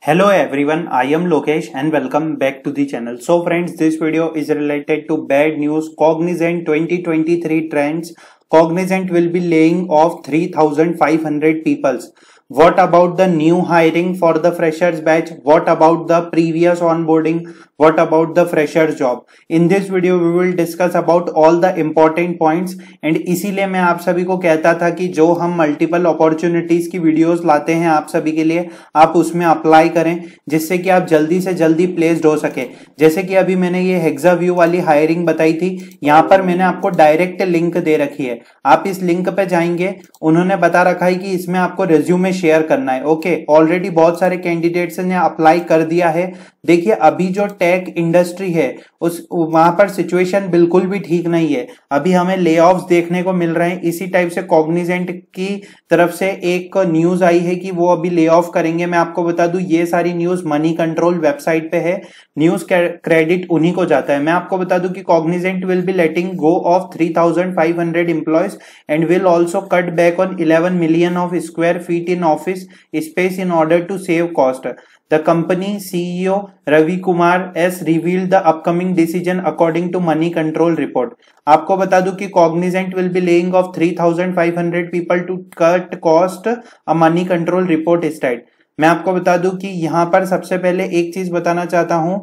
Hello everyone, I am Lokesh and welcome back to the channel. So friends, this video is related to bad news. Cognizant 2023 trends. Cognizant will be laying off 3,500 people. What about the new hiring for the freshers batch? What about the previous onboarding? What about the freshers job? In this video we will discuss about all the important points and इसीलिए मैं आप सभी को कहता था कि जो हम मल्टीपल अपॉर्चुनिटीज की वीडियोस लाते हैं आप सभी के लिए, आप उसमें अप्लाई करें जिससे कि आप जल्दी से जल्दी प्लेस्ड हो सके। जैसे कि अभी मैंने ये हेक्साव्यू वाली हायरिंग बताई थी, यहाँ पर मैंने आपको डायरेक्ट लिंक दे रखी है। आप इस लिंक पे जाएंगे, उन्होंने बता रखा है कि इसमें आपको रिज्यूमे शेयर करना है। ओके, ऑलरेडी बहुत सारे कैंडिडेट्स ने अप्लाई कर दिया है। देखिए अभी जो टेक इंडस्ट्री है उस वहां पर सिचुएशन बिल्कुल भी ठीक नहीं है। अभी हमें ले ऑफ्स देखने को मिल रहे हैं। इसी टाइप से कॉग्निजेंट की तरफ से एक न्यूज आई है कि वो अभी ले ऑफ करेंगे। मैं आपको बता दूं ये सारी न्यूज मनी कंट्रोल वेबसाइट पे है, न्यूज क्रेडिट उन्हीं को जाता है। मैं आपको बता दूं कि Cognizant will be letting go of 3,500 employees and will also cut back on 11 million of square feet in office space in order to save cost. The company CEO Ravi Kumar has revealed the upcoming decision according to Money Control report. आपको बता दूं कि Cognizant will be laying off 3,500 people to cut cost, a Money Control report state. मैं आपको बता दूं कि यहाँ पर सबसे पहले एक चीज बताना चाहता हूं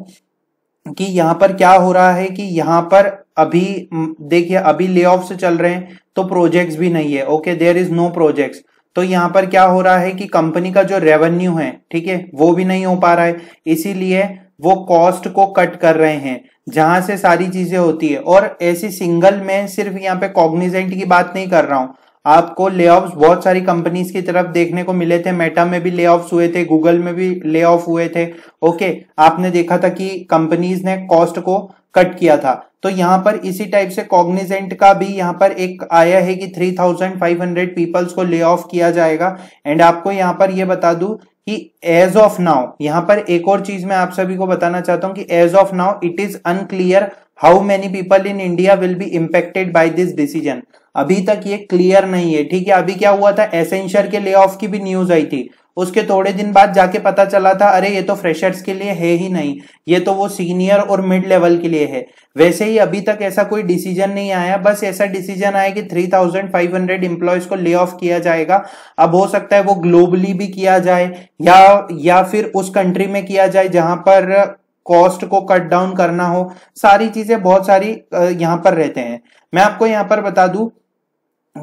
कि यहाँ पर क्या हो रहा है कि यहाँ पर अभी देखिए अभी ले ऑफ से चल रहे हैं तो प्रोजेक्ट्स भी नहीं है। Okay, there is no projects. तो यहाँ पर क्या हो रहा है कि कंपनी का जो रेवेन्यू है, ठीक है, वो भी नहीं हो पा रहा है, इसीलिए वो कॉस्ट को कट कर रहे हैं जहां से सारी चीजें होती है। और ऐसी सिंगल में सिर्फ यहाँ पे कॉग्निजेंट की बात नहीं कर रहा हूं, आपको ले ऑफ्स बहुत सारी कंपनीज की तरफ देखने को मिले थे। मेटा में भी ले ऑफ्स हुए थे, गूगल में भी ले ऑफ हुए थे। ओके, आपने देखा था कि कंपनीज ने कॉस्ट को कट किया था। तो यहाँ पर इसी टाइप से कॉग्निजेंट का भी यहाँ पर एक आया है कि 3,500 पीपल्स को ले ऑफ किया जाएगा। एंड आपको यहाँ पर ये बता दूं कि एज ऑफ नाउ, यहाँ पर एक और चीज मैं आप सभी को बताना चाहता हूं कि as of now it is unclear how many people in India will be impacted by this decision. अभी तक ये क्लियर नहीं है, ठीक है। अभी क्या हुआ था, एसेंशियल के ले ऑफ की भी न्यूज आई थी, उसके थोड़े दिन बाद जाके पता चला था अरे ये तो फ्रेशर्स के लिए है ही नहीं, ये तो वो सीनियर और मिड लेवल के लिए है। वैसे ही अभी तक ऐसा कोई डिसीजन नहीं आया, बस ऐसा डिसीजन आया कि 3,500 एम्प्लॉयज को ले ऑफ किया जाएगा। अब हो सकता है वो ग्लोबली भी किया जाए या फिर उस कंट्री में किया जाए जहां पर कॉस्ट को कट डाउन करना हो। सारी चीजें बहुत सारी यहाँ पर रहते हैं। मैं आपको यहाँ पर बता दूं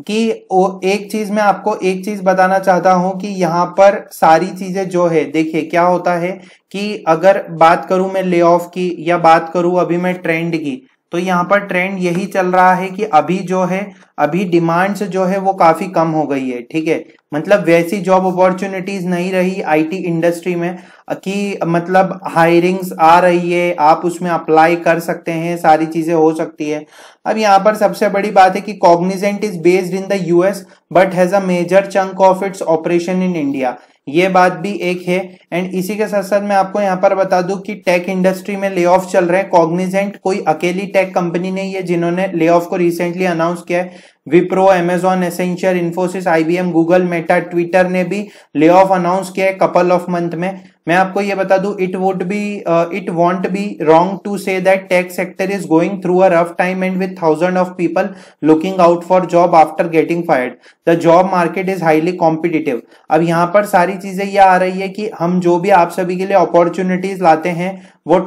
कि एक चीज बताना चाहता हूं कि यहाँ पर सारी चीजें जो है, देखिए क्या होता है कि अगर बात करूं मैं ले ऑफ की या बात करूं अभी मैं ट्रेंड की, तो यहाँ पर ट्रेंड यही चल रहा है कि अभी जो है अभी डिमांड्स जो है वो काफी कम हो गई है, ठीक है। मतलब वैसी जॉब अपॉर्चुनिटीज नहीं रही आईटी इंडस्ट्री में कि मतलब हायरिंग्स आ रही है, आप उसमें अप्लाई कर सकते हैं, सारी चीजें हो सकती है। अब यहाँ पर सबसे बड़ी बात है कि Cognizant is based in the US but has a major chunk of its operation in India, ये बात भी एक है। एंड इसी के साथ साथ मैं आपको यहाँ पर बता दूं कि टेक इंडस्ट्री में ले ऑफ चल रहे हैं। कॉग्निजेंट कोई अकेली टेक कंपनी नहीं है जिन्होंने ले ऑफ को रिसेंटली अनाउंस किया है। Wipro, Amazon, essential, Infosys, IBM, Google, Meta, Twitter ने भी ले ऑफ अनाउंस किया है कपल ऑफ मंथ में। मैं आपको ये बता दूं it won't be wrong to say that tech sector is going through a rough time and with thousand of people looking out for job after getting fired. The job market is highly competitive. अब यहाँ पर सारी चीजें ये आ रही है कि हम जो भी आप सभी के लिए अपॉर्चुनिटीज लाते हैं वो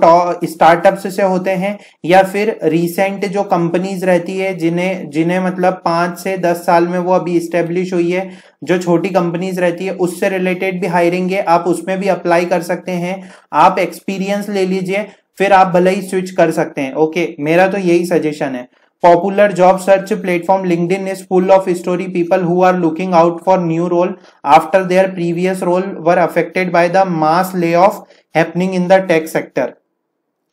स्टार्टअप्स से होते हैं या फिर रिसेंट जो कंपनीज रहती है जिन्हें मतलब 5 से 10 साल में वो अभी स्टेब्लिश हुई है, जो छोटी कंपनीज रहती है उससे रिलेटेड भी हायरिंग है, आप उसमें भी अप्लाई कर सकते हैं। आप एक्सपीरियंस ले लीजिए, फिर आप भले ही स्विच कर सकते हैं। ओके, मेरा तो यही सजेशन है। Popular job search platform LinkedIn is full of story people who are looking out for new role after their previous role were affected by the mass layoff happening in the tech sector.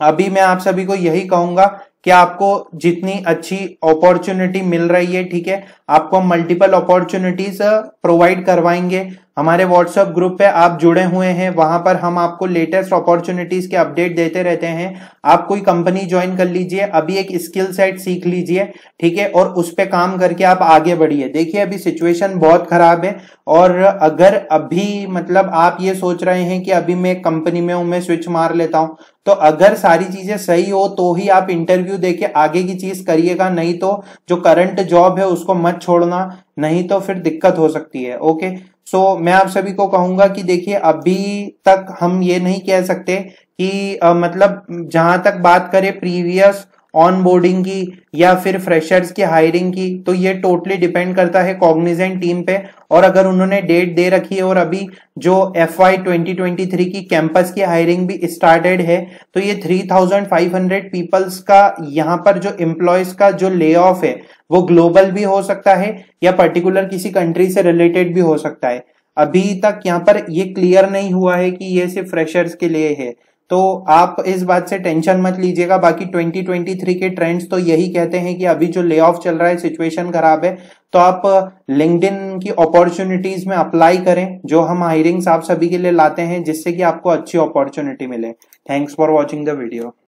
अभी मैं आप सभी को यही कहूंगा कि आपको जितनी अच्छी अपॉर्चुनिटी मिल रही है, ठीक है, आपको मल्टीपल अपॉर्चुनिटीज प्रोवाइड करवाएंगे। हमारे व्हाट्सएप ग्रुप पे आप जुड़े हुए हैं, वहां पर हम आपको लेटेस्ट अपॉर्चुनिटीज के अपडेट देते रहते हैं। आप कोई कंपनी ज्वाइन कर लीजिए, अभी एक स्किल सेट सीख लीजिए, ठीक है, और उस पे काम करके आप आगे बढ़िए। देखिए अभी सिचुएशन बहुत खराब है, और अगर अभी मतलब आप ये सोच रहे हैं कि अभी मैं कंपनी में हूं, मैं स्विच मार लेता हूं, तो अगर सारी चीजें सही हो तो ही आप इंटरव्यू देके आगे की चीज करिएगा, नहीं तो जो करंट जॉब है उसको मत छोड़ना, नहीं तो फिर दिक्कत हो सकती है। ओके, सो मैं आप सभी को कहूंगा कि देखिए अभी तक हम ये नहीं कह सकते कि मतलब जहां तक बात करें प्रीवियस ऑन बोर्डिंग की या फिर फ्रेशर्स की हायरिंग की, तो ये टोटली डिपेंड करता है कॉग्निजेंट टीम पे। और अगर उन्होंने डेट दे रखी है और अभी जो FY 2023 की कैंपस की हायरिंग भी स्टार्टेड है, तो ये 3500 पीपल्स का यहाँ पर जो एम्प्लॉयज का जो ले ऑफ है वो ग्लोबल भी हो सकता है या पर्टिकुलर किसी कंट्री से रिलेटेड भी हो सकता है। अभी तक यहाँ पर ये क्लियर नहीं हुआ है कि ये सिर्फ फ्रेशर्स के लिए है, तो आप इस बात से टेंशन मत लीजिएगा। बाकी 2023 के ट्रेंड्स तो यही कहते हैं कि अभी जो ले ऑफ चल रहा है, सिचुएशन खराब है, तो आप लिंक्डइन की अपॉर्चुनिटीज में अप्लाई करें, जो हम हायरिंग्स आप सभी के लिए लाते हैं, जिससे कि आपको अच्छी अपॉर्चुनिटी मिले। Thanks for watching the video.